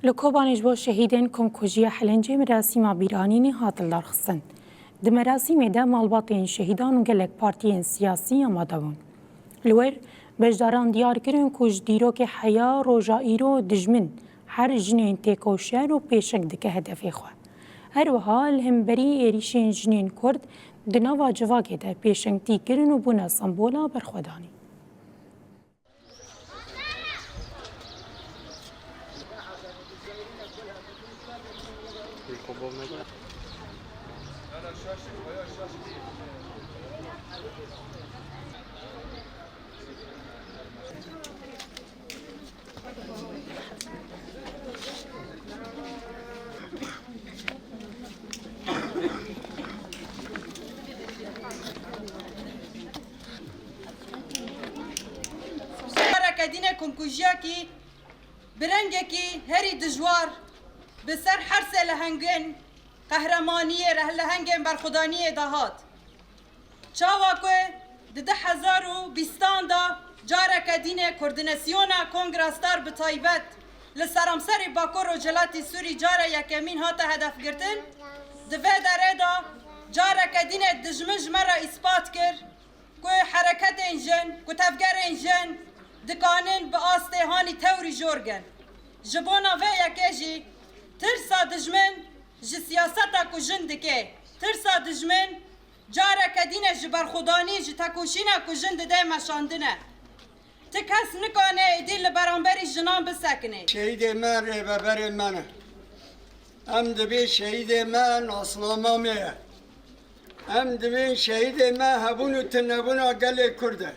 لکوبانش با شهیدین کمکوژی حلنجه مراسم بیرانینی هاتل درخستن. د مراسم ده مالباتین شهیدان و گلک پارتیین سیاسی آماده بون. لور بجداران دیار کرن کج دیروک حیا روژا ایرو دجمن هر جنین تکوشر و پیشک دکه هدفی خواه. هر وحال همبری ایریشین جنین کرد دنوا جواگه ده پیشنگتی کرن و بنا سمبولا برخودانی. دینه کمکوژیا کی برنگه کی هری دجوار بسر حرس لهنگن قهرمانیه لهنگن برخودانیه دهات چاوا که ده 2020 دا جارک دینه کوردیناسیونا کنگراستار بتایبت لسرامسر باکور و جلاتی سوری جاره یکمین هات هدف گرتن دوه داره دا جارک دینه دجمج مرا اثبات کر که حرکت انجن که تفگر انجن دکانن به آسته هانی توری جورگن جبونا و یکیجی ترسا دجمن جی سیاستا کو جندکه ترسا دجمن جاره کدینه جی برخودانی جی تکوشینا کو جند ده مشاندنه تکس نکانه ایدی لبرانبری جنان بسکنه شهید من ریببر منه ام دبی شهید من اسلامامه ام دبی شهید من هبونو تنبونا گل کرده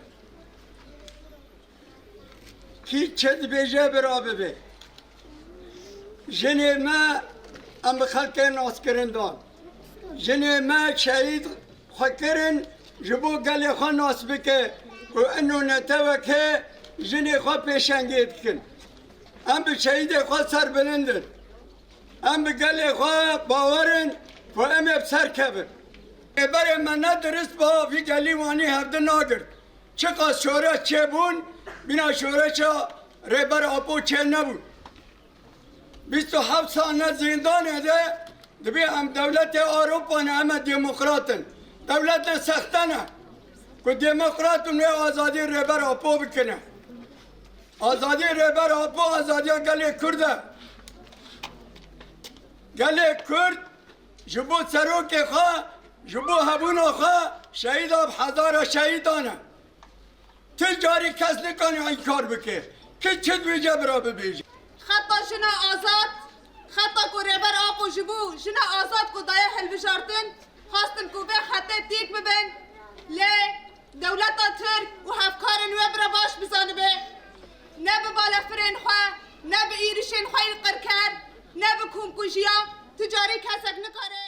هیچ چد بیجه برابه بی جنه ما ام خلق ناس کرن دان جنه ما شهید خکرن جبو گلی خواه ناس بکه و انو نتوکه جنه خواه پیشنگید کن ام به شهید خواه سر بلندن ام به گلی خواه باورن و ام بسر کبر برای من ندرست با وی گلی وانی هفته ناگرد چه قاس شورش چه بون بینا شورش ریبر آپو چه نبود 27 سال زندان ده دبی هم دولت اروپا نه هم دموکراتن دولت سختنه که دموکرات نه آزادی ریبر آپو بکنه آزادی ریبر آپو آزادی گلی کرده گلی کرد جبو سروک خواه جبو هبون خواه شهید آب هزار شهیدانه تجاری کس نکنه این کار بکه که چه بیجه برا ببیجه خطا شنا آزاد خطا کو ریبر آب و جبو شنا آزاد کو دایه حل بشارتن خواستن کو به خطه تیک ببین لی دولتا ترک و هفکار نوه برا باش بزانه به نه به بالفرین خواه نه به ایرشین خواه قرکر نه به کمکوژیا تجاری کسک نکاره